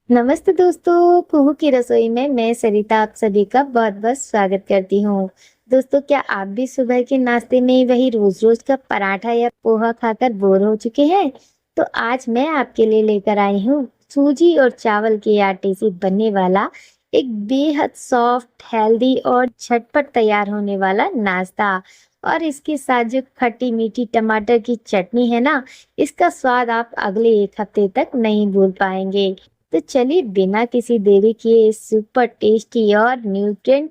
नमस्ते दोस्तों, कुहू की रसोई में मैं सरिता आप सभी का बहुत-बहुत स्वागत करती हूँ। दोस्तों, क्या आप भी सुबह के नाश्ते में वही रोज-रोज का पराठा या पोहा खाकर बोर हो चुके हैं? तो आज मैं आपके लिए लेकर आई हूँ सूजी और चावल के आटे से बनने वाला एक बेहद सॉफ्ट, हेल्दी और झटपट तैयार होने वाला नाश्ता। और इसके साथ जो खट्टी-मीठी टमाटर की चटनी है ना, इसका स्वाद आप अगले 1 हफ्ते तक नहीं भूल पाएंगे। तो चलिए बिना किसी देरी किए इस सुपर टेस्टी और न्यूट्रिएंट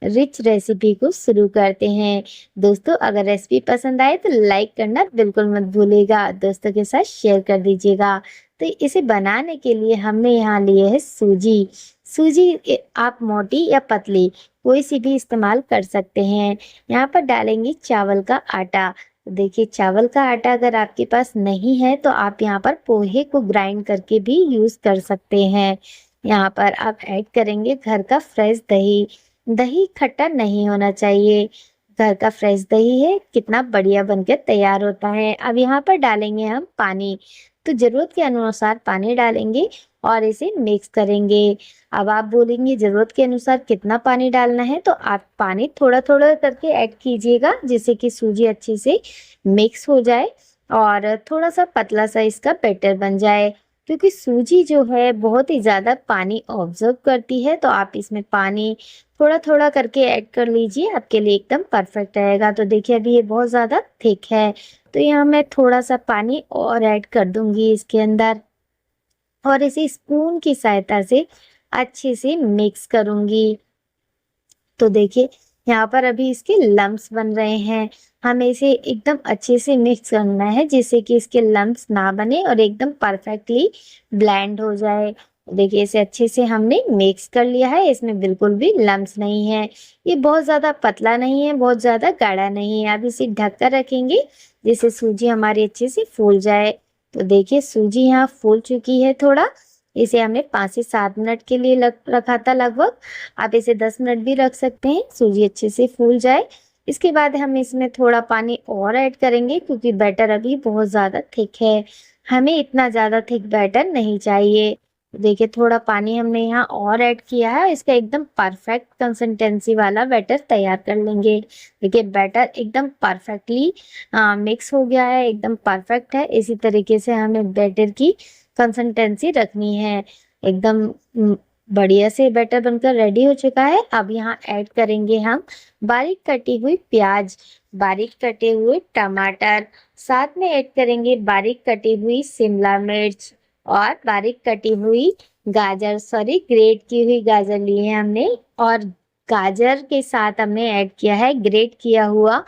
रिच रेसिपी को शुरू करते हैं। दोस्तों, अगर रेसिपी पसंद आए तो लाइक करना बिल्कुल मत भूलिएगा, दोस्तों के साथ शेयर कर दीजिएगा। तो इसे बनाने के लिए हमने यहाँ लिए है सूजी। सूजी आप मोटी या पतली कोई सी भी इस्तेमाल कर सकते हैं। यहाँ पर डालेंगे चावल का आटा। देखिए, चावल का आटा अगर आपके पास नहीं है तो आप यहाँ पर पोहे को ग्राइंड करके भी यूज कर सकते हैं। यहाँ पर आप ऐड करेंगे घर का फ्रेश दही। दही खट्टा नहीं होना चाहिए। घर का फ्रेश दही है, कितना बढ़िया बनकर तैयार होता है। अब यहाँ पर डालेंगे हम पानी। तो जरूरत के अनुसार पानी डालेंगे और इसे मिक्स करेंगे। अब आप बोलेंगे जरूरत के अनुसार कितना पानी डालना है, तो आप पानी थोड़ा थोड़ा करके ऐड कीजिएगा, जिससे कि सूजी अच्छे से मिक्स हो जाए और थोड़ा सा पतला सा इसका बैटर बन जाए। क्योंकि सूजी जो है बहुत ही ज़्यादा पानी ऑब्जर्व करती है, तो आप इसमें पानी थोड़ा थोड़ा करके ऐड कर लीजिए, आपके लिए एकदम परफेक्ट रहेगा। तो देखिए, अभी ये बहुत ज़्यादा थिक है, तो यहाँ मैं थोड़ा सा पानी और ऐड कर दूंगी इसके अंदर और इसे स्पून की सहायता से अच्छे से मिक्स करूंगी। तो देखिए, यहाँ पर अभी इसके लम्प्स बन रहे हैं। हमें इसे एकदम अच्छे से मिक्स करना है, जिससे कि इसके लम्प्स ना बने और एकदम परफेक्टली ब्लेंड हो जाए। देखिए, इसे अच्छे से हमने मिक्स कर लिया है, इसमें बिल्कुल भी लम्प्स नहीं है। ये बहुत ज़्यादा पतला नहीं है, बहुत ज़्यादा गाढ़ा नहीं है। अब इसे ढक कर रखेंगे, जिससे सूजी हमारी अच्छे से फूल जाए। तो देखिए, सूजी यहाँ फूल चुकी है थोड़ा। इसे हमने 5 से 7 मिनट के लिए रखा था लगभग। आप इसे 10 मिनट भी रख सकते हैं, सूजी अच्छे से फूल जाए। इसके बाद हम इसमें थोड़ा पानी और ऐड करेंगे, क्योंकि बैटर अभी बहुत ज़्यादा थिक है। हमें इतना ज़्यादा थिक बैटर नहीं चाहिए। देखिए, थोड़ा पानी हमने यहाँ और ऐड किया है, इसका एकदम परफेक्ट कंसिस्टेंसी वाला बैटर तैयार कर लेंगे। देखिए, बैटर एकदम परफेक्टली मिक्स हो गया है, एकदम परफेक्ट है। इसी तरीके से हमें बैटर की कंसिस्टेंसी रखनी है। एकदम बढ़िया से बैटर बनकर रेडी हो चुका है। अब यहाँ ऐड करेंगे हम बारीक कटी हुई प्याज, बारीक कटे हुए टमाटर, साथ में ऐड करेंगे बारीक कटी हुई शिमला मिर्च और बारीक कटी हुई गाजर, सॉरी ग्रेट की हुई गाजर ली है हमने। और गाजर के साथ हमने ऐड किया है ग्रेट किया हुआ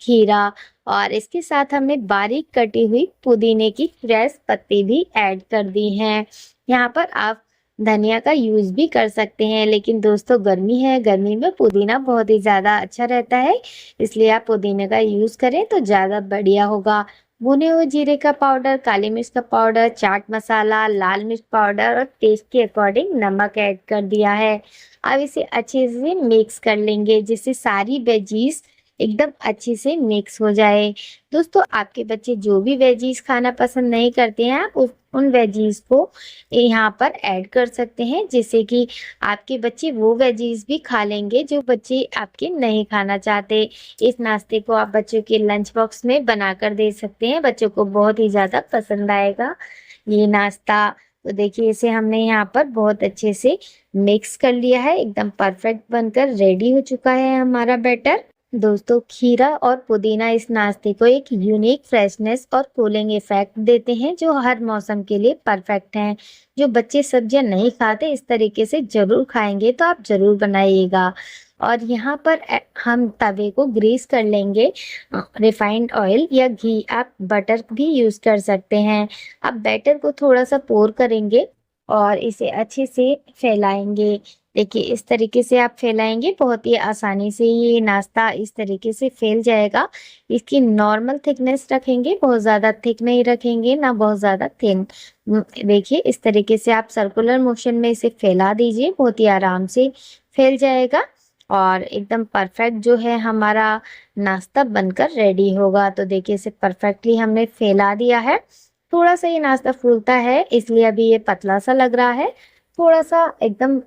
खीरा और इसके साथ हमने बारीक कटी हुई पुदीने की फ्रेश पत्ती भी ऐड कर दी हैं। यहाँ पर आप धनिया का यूज भी कर सकते हैं, लेकिन दोस्तों गर्मी है, गर्मी में पुदीना बहुत ही ज़्यादा अच्छा रहता है, इसलिए आप पुदीने का यूज करें तो ज़्यादा बढ़िया होगा। भुने हुए जीरे का पाउडर, काली मिर्च का पाउडर, चाट मसाला, लाल मिर्च पाउडर और टेस्ट के अकॉर्डिंग नमक ऐड कर दिया है। अब इसे अच्छे से मिक्स कर लेंगे, जिससे सारी वेजीज एकदम अच्छे से मिक्स हो जाए। दोस्तों, आपके बच्चे जो भी वेजीज खाना पसंद नहीं करते हैं, आप उन वेजीज को यहाँ पर ऐड कर सकते हैं, जिससे कि आपके बच्चे वो वेजीज भी खा लेंगे जो बच्चे आपके नहीं खाना चाहते। इस नाश्ते को आप बच्चों के लंच बॉक्स में बनाकर दे सकते हैं, बच्चों को बहुत ही ज़्यादा पसंद आएगा ये नाश्ता। तो देखिए, इसे हमने यहाँ पर बहुत अच्छे से मिक्स कर लिया है, एकदम परफेक्ट बनकर रेडी हो चुका है हमारा बैटर। दोस्तों, खीरा और पुदीना इस नाश्ते को एक यूनिक फ्रेशनेस और कूलिंग इफेक्ट देते हैं, जो हर मौसम के लिए परफेक्ट हैं। जो बच्चे सब्जियां नहीं खाते, इस तरीके से जरूर खाएंगे, तो आप जरूर बनाइएगा। और यहाँ पर हम तवे को ग्रीस कर लेंगे। रिफाइंड ऑयल या घी, आप बटर भी यूज कर सकते हैं। अब बैटर को थोड़ा सा पोर करेंगे और इसे अच्छे से फैलाएंगे। देखिए, इस तरीके से आप फैलाएंगे, बहुत ही आसानी से ये नाश्ता इस तरीके से फैल जाएगा। इसकी नॉर्मल थिकनेस रखेंगे, बहुत ज़्यादा थिक नहीं रखेंगे, ना बहुत ज़्यादा थिन। देखिए, इस तरीके से आप सर्कुलर मोशन में इसे फैला दीजिए, बहुत ही आराम से फैल जाएगा और एकदम परफेक्ट जो है हमारा नाश्ता बनकर रेडी होगा। तो देखिए, इसे परफेक्टली हमने फैला दिया है। थोड़ा सा ये नाश्ता फूलता है, इसलिए अभी ये पतला सा लग रहा है। थोड़ा सा एकदम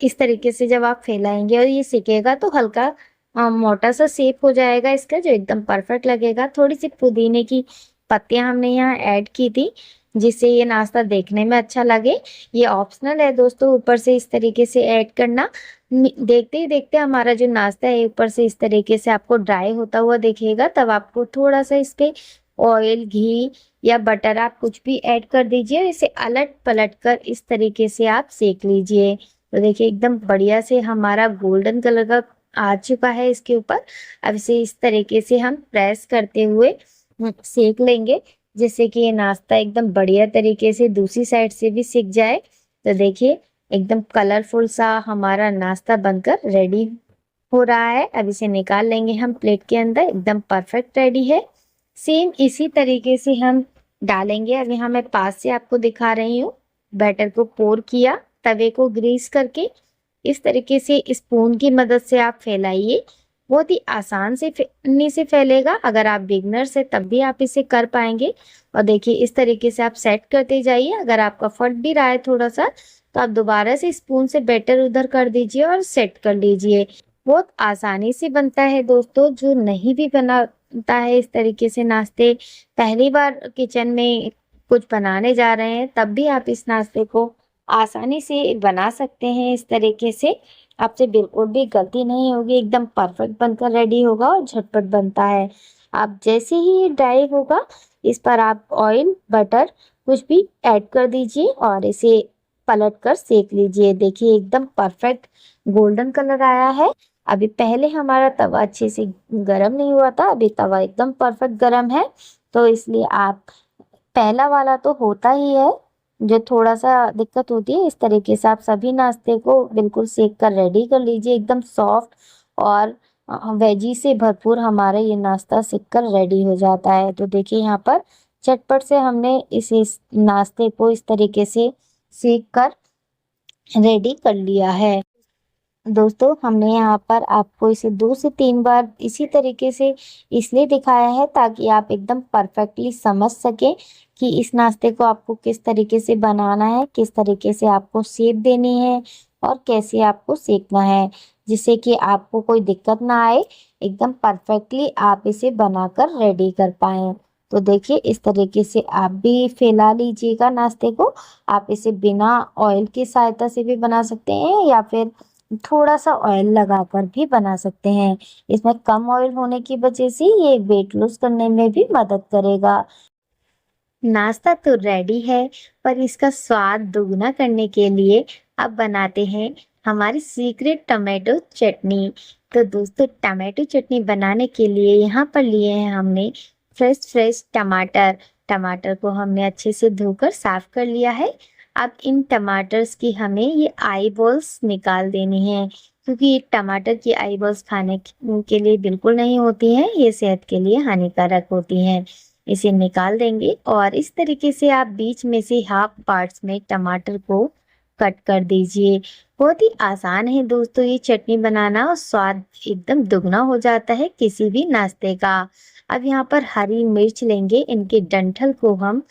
इस तरीके से जब आप फैलाएंगे और ये सिकेगा तो हल्का मोटा सा शेप हो जाएगा इसका, जो एकदम परफेक्ट लगेगा। थोड़ी सी पुदीने की पत्तियां हमने यहाँ ऐड की थी, जिससे ये नाश्ता देखने में अच्छा लगे। ये ऑप्शनल है दोस्तों, ऊपर से इस तरीके से ऐड करना। देखते ही देखते हमारा जो नाश्ता है ऊपर से इस तरीके से आपको ड्राई होता हुआ दिखेगा, तब आपको थोड़ा सा इस पे ऑयल, घी या बटर आप कुछ भी ऐड कर दीजिए। इसे अलट पलट कर इस तरीके से आप सेक लीजिए। तो देखिए एकदम बढ़िया से हमारा गोल्डन कलर का आ चुका है इसके ऊपर। अब इसे इस तरीके से हम प्रेस करते हुए सेक लेंगे, जिससे कि ये नाश्ता एकदम बढ़िया तरीके से दूसरी साइड से भी सिक जाए। तो देखिए एकदम कलरफुल सा हमारा नाश्ता बनकर रेडी हो रहा है। अब इसे निकाल लेंगे हम प्लेट के अंदर, एकदम परफेक्ट रेडी है। सेम इसी तरीके से हम डालेंगे। अब यहाँ मैं पास से आपको दिखा रही हूँ। बैटर को पोर किया, तवे को ग्रीस करके इस तरीके से स्पून की मदद से आप फैलाइए। बहुत ही आसान से से फैलेगा। अगर आप बिगनर्स है तब भी आप इसे कर पाएंगे। और देखिए इस तरीके से आप सेट करते जाइए। अगर आपका फट भी रहा है थोड़ा सा, तो आप दोबारा से स्पून से बैटर उधर कर दीजिए और सेट कर लीजिए। बहुत आसानी से बनता है दोस्तों। जो नहीं भी बनाता है इस तरीके से नाश्ते, पहली बार किचन में कुछ बनाने जा रहे हैं, तब भी आप इस नाश्ते को आसानी से बना सकते हैं। इस तरीके से आपसे बिल्कुल भी गलती नहीं होगी, एकदम परफेक्ट बनकर रेडी होगा और झटपट बनता है। आप जैसे ही ये ड्राई होगा, इस पर आप ऑयल, बटर कुछ भी ऐड कर दीजिए और इसे पलट कर सेक लीजिए। देखिए एकदम परफेक्ट गोल्डन कलर आया है। अभी पहले हमारा तवा अच्छे से गर्म नहीं हुआ था, अभी तवा एकदम परफेक्ट गर्म है। तो इसलिए आप, पहला वाला तो होता ही है जो थोड़ा सा दिक्कत होती है, इस तरीके से आप सभी नाश्ते को बिल्कुल सेक कर रेडी कर लीजिए। एकदम सॉफ्ट और वेजी से भरपूर हमारा ये नाश्ता सेक कर रेडी हो जाता है। तो देखिए यहाँ पर चटपट से हमने इस नाश्ते को इस तरीके से सेक कर रेडी कर लिया है। दोस्तों हमने यहाँ पर आपको इसे 2 से 3 बार इसी तरीके से इसलिए दिखाया है ताकि आप एकदम परफेक्टली समझ सकें कि इस नाश्ते को आपको किस तरीके से बनाना है, किस तरीके से आपको शेप देनी है और कैसे आपको सेकना है, जिससे कि आपको कोई दिक्कत ना आए। एकदम परफेक्टली आप इसे बनाकर रेडी कर पाएं। तो देखिए इस तरीके से आप भी फैला लीजिएगा नाश्ते को। आप इसे बिना ऑयल की सहायता से भी बना सकते हैं या फिर थोड़ा सा ऑयल लगाकर भी बना सकते हैं। इसमें कम ऑयल होने की वजह से ये वेट लॉस करने में भी मदद करेगा। नाश्ता तो रेडी है, पर इसका स्वाद दुगना करने के लिए अब बनाते हैं हमारी सीक्रेट टमाटो चटनी। तो दोस्तों टमाटो चटनी बनाने के लिए यहाँ पर लिए हैं हमने फ्रेश टमाटर। टमाटर को हमने अच्छे से धोकर साफ कर लिया है। अब इन टमाटर्स की हमें ये आई बॉल्स निकाल देनी है, क्योंकि ये टमाटर की आई बॉल्स खाने के लिए बिल्कुल नहीं होती हैं, ये सेहत के लिए हानिकारक होती हैं। इसे निकाल देंगे और इस तरीके से आप बीच में से हाफ पार्ट्स में टमाटर को कट कर दीजिए। बहुत ही आसान है दोस्तों ये चटनी बनाना और स्वाद एकदम दुगना हो जाता है किसी भी नाश्ते का। अब यहाँ पर हरी मिर्च लेंगे, इनके डंठल को हम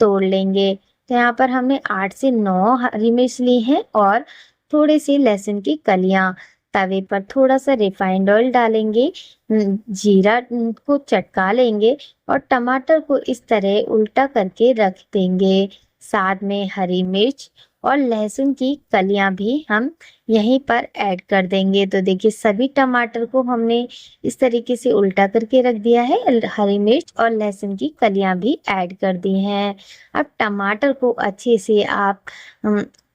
तोड़ लेंगे। तो यहाँ पर हमने 8 से 9 हरी मिर्च ली हैं और थोड़े से लहसुन की कलियां। तवे पर थोड़ा सा रिफाइंड ऑयल डालेंगे, जीरा को चटका लेंगे और टमाटर को इस तरह उल्टा करके रख देंगे। साथ में हरी मिर्च और लहसुन की कलियां भी हम यहीं पर ऐड कर देंगे। तो देखिए सभी टमाटर को हमने इस तरीके से उल्टा करके रख दिया है। हरी मिर्च और लहसुन की कलियां भी ऐड कर दी हैं। अब टमाटर को अच्छे से आप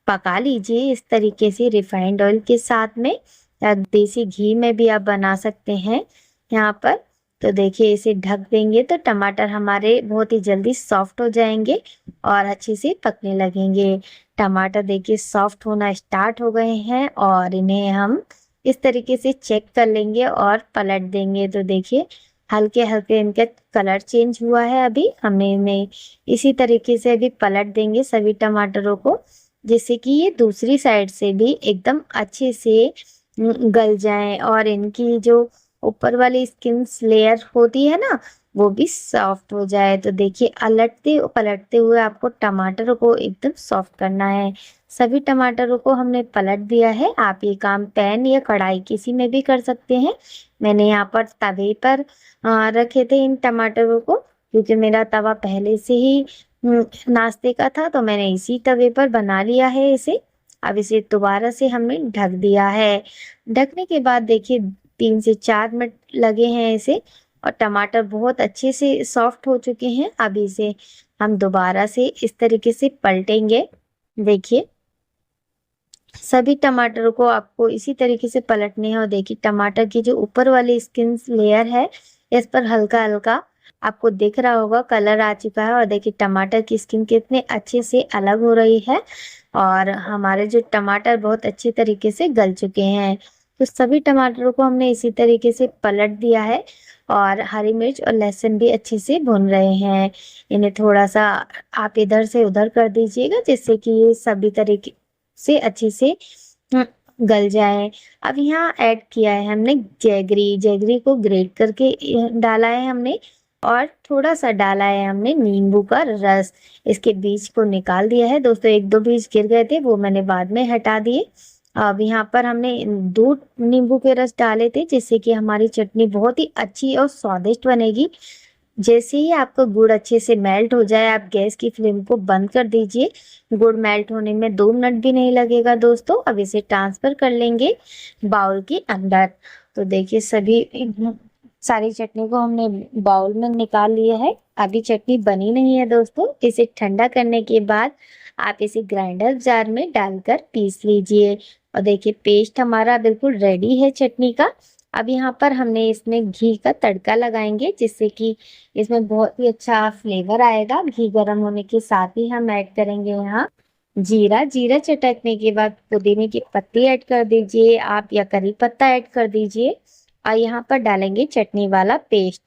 पका लीजिए इस तरीके से रिफाइंड ऑयल के साथ में, या देसी घी में भी आप बना सकते हैं यहाँ पर। तो देखिए इसे ढक देंगे तो टमाटर हमारे बहुत ही जल्दी सॉफ्ट हो जाएंगे और अच्छे से पकने लगेंगे। टमाटर देखिए सॉफ्ट होना स्टार्ट हो गए हैं और इन्हें हम इस तरीके से चेक कर लेंगे और पलट देंगे। तो देखिए हल्के हल्के इनका कलर चेंज हुआ है। अभी हमने इन्हें इसी तरीके से अभी पलट देंगे सभी टमाटरों को, जिससे कि ये दूसरी साइड से भी एकदम अच्छे से गल जाएं और इनकी जो ऊपर वाली स्किन लेयर होती है ना, वो भी सॉफ्ट हो जाए। तो देखिए अलटते पलटते हुए आपको टमाटर को एकदम सॉफ्ट करना है। सभी टमाटरों को हमने पलट दिया है। आप ये काम पैन या कढ़ाई किसी में भी कर सकते हैं। मैंने यहाँ पर तवे पर रखे थे इन टमाटरों को, क्योंकि मेरा तवा पहले से ही नाश्ते का था, तो मैंने इसी तवे पर बना लिया है इसे। अब इसे दोबारा से हमने ढक दिया है। ढकने के बाद देखिए 3 से 4 मिनट लगे हैं इसे, और टमाटर बहुत अच्छे से सॉफ्ट हो चुके हैं। अब इसे हम दोबारा से इस तरीके से पलटेंगे। देखिए सभी टमाटरों को आपको इसी तरीके से पलटने हैं, और देखिए टमाटर की जो ऊपर वाली स्किन लेयर है इस पर हल्का हल्का आपको दिख रहा होगा कलर आ चुका है। और देखिए टमाटर की स्किन कितने अच्छे से अलग हो रही है, और हमारे जो टमाटर बहुत अच्छे तरीके से गल चुके हैं। तो सभी टमाटरों को हमने इसी तरीके से पलट दिया है, और हरी मिर्च और लहसुन भी अच्छे से भून रहे हैं। इन्हें थोड़ा सा आप इधर से उधर कर दीजिएगा, जिससे कि ये सभी तरीके से अच्छे से गल जाए। अब यहाँ ऐड किया है हमने जैगरी। जैगरी को ग्रेट करके डाला है हमने, और थोड़ा सा डाला है हमने नींबू का रस। इसके बीज को निकाल दिया है दोस्तों, 1-2 बीज गिर गए थे, वो मैंने बाद में हटा दिए। अब यहाँ पर हमने 2 नींबू के रस डाले थे, जिससे कि हमारी चटनी बहुत ही अच्छी और स्वादिष्ट बनेगी। जैसे ही आपका गुड़ अच्छे से मेल्ट हो जाए, आप गैस की फ्लेम को बंद कर दीजिए। गुड़ मेल्ट होने में 2 मिनट भी नहीं लगेगा दोस्तों। अब इसे ट्रांसफर कर लेंगे बाउल के अंदर। तो देखिए सभी सारी चटनी को हमने बाउल में निकाल लिया है। अभी चटनी बनी नहीं है दोस्तों। इसे ठंडा करने के बाद आप इसे ग्राइंडर जार में डालकर पीस लीजिए। और देखिए पेस्ट हमारा बिल्कुल रेडी है चटनी का। अब यहाँ पर हमने इसमें घी का तड़का लगाएंगे, जिससे कि इसमें बहुत ही अच्छा फ्लेवर आएगा। घी गर्म होने के साथ ही हम ऐड करेंगे यहाँ जीरा। जीरा चटकने के बाद पुदीने की पत्ती ऐड कर दीजिए आप, या करी पत्ता ऐड कर दीजिए। और यहाँ पर डालेंगे चटनी वाला पेस्ट।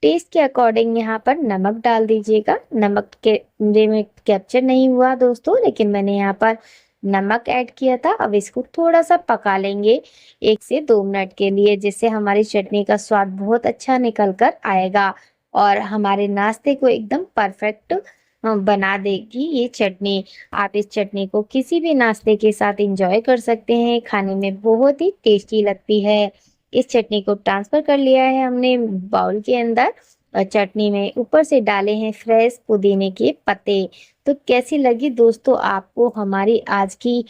टेस्ट के अकॉर्डिंग यहाँ पर नमक डाल दीजिएगा। नमक के मेरे में कैप्चर नहीं हुआ दोस्तों, लेकिन मैंने यहाँ पर नमक ऐड किया था। अब इसको थोड़ा सा पका लेंगे 1 से 2 मिनट के लिए, जिससे हमारी चटनी का स्वाद बहुत अच्छा निकल कर आएगा, और हमारे नाश्ते को एकदम परफेक्ट बना देगी ये चटनी। आप इस चटनी को किसी भी नाश्ते के साथ एंजॉय कर सकते हैं, खाने में बहुत ही टेस्टी लगती है। इस चटनी को ट्रांसफर कर लिया है हमने बाउल के अंदर, और चटनी में ऊपर से डाले हैं फ्रेश पुदीने के पत्ते। तो कैसी लगी दोस्तों आपको हमारी आज की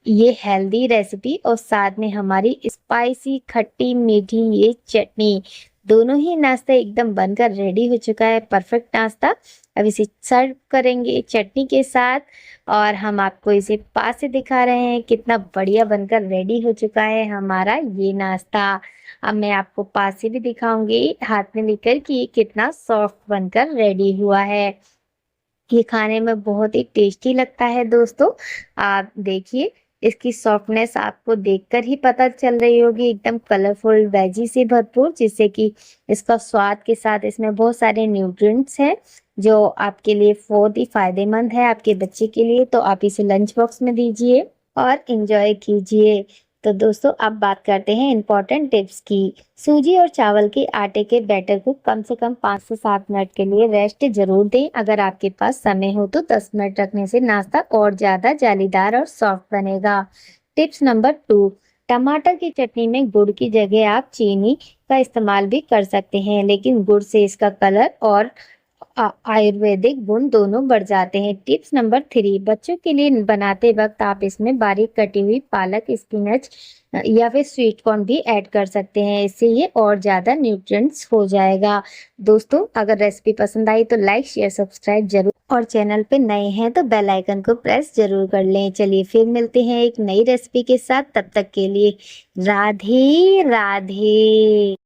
ये हेल्दी रेसिपी, और साथ में हमारी स्पाइसी खट्टी मीठी ये चटनी। दोनों ही नाश्ता एकदम बनकर रेडी हो चुका है, परफेक्ट नाश्ता। अब इसे सर्व करेंगे चटनी के साथ, और हम आपको इसे पास से दिखा रहे हैं कितना बढ़िया बनकर रेडी हो चुका है हमारा ये नाश्ता। अब मैं आपको पास से भी दिखाऊंगी हाथ में लेकर कि ये कितना सॉफ्ट बनकर रेडी हुआ है। ये खाने में बहुत ही टेस्टी लगता है दोस्तों। आप देखिए इसकी सॉफ्टनेस आपको देखकर ही पता चल रही होगी, एकदम कलरफुल वेजी से भरपूर, जिससे कि इसका स्वाद के साथ इसमें बहुत सारे न्यूट्रिएंट्स हैं, जो आपके लिए बहुत ही फायदेमंद है आपके बच्चे के लिए। तो आप इसे लंच बॉक्स में दीजिए और एंजॉय कीजिए। तो दोस्तों अब बात करते हैं इम्पोर्टेंट टिप्स की। सूजी और चावल के आटे के बैटर को कम से कम 5 से 7 मिनट के लिए रेस्ट जरूर दें। अगर आपके पास समय हो तो 10 मिनट रखने से नाश्ता और ज्यादा जालीदार और सॉफ्ट बनेगा। टिप्स नंबर 2, टमाटर की चटनी में गुड़ की जगह आप चीनी का इस्तेमाल भी कर सकते हैं, लेकिन गुड़ से इसका कलर और आयुर्वेदिक गुण दोनों बढ़ जाते हैं। टिप्स नंबर 3, बच्चों के लिए बनाते वक्त आप इसमें बारीक कटी हुई पालक, स्पिनच या फिर स्वीट कॉर्न भी ऐड कर सकते हैं, इससे ये और ज़्यादा न्यूट्रिएंट्स हो जाएगा। दोस्तों अगर रेसिपी पसंद आई तो लाइक शेयर सब्सक्राइब जरूर, और चैनल पे नए हैं तो बेल आइकन को प्रेस जरूर कर लें। चलिए फिर मिलते हैं एक नई रेसिपी के साथ, तब तक के लिए राधे राधे।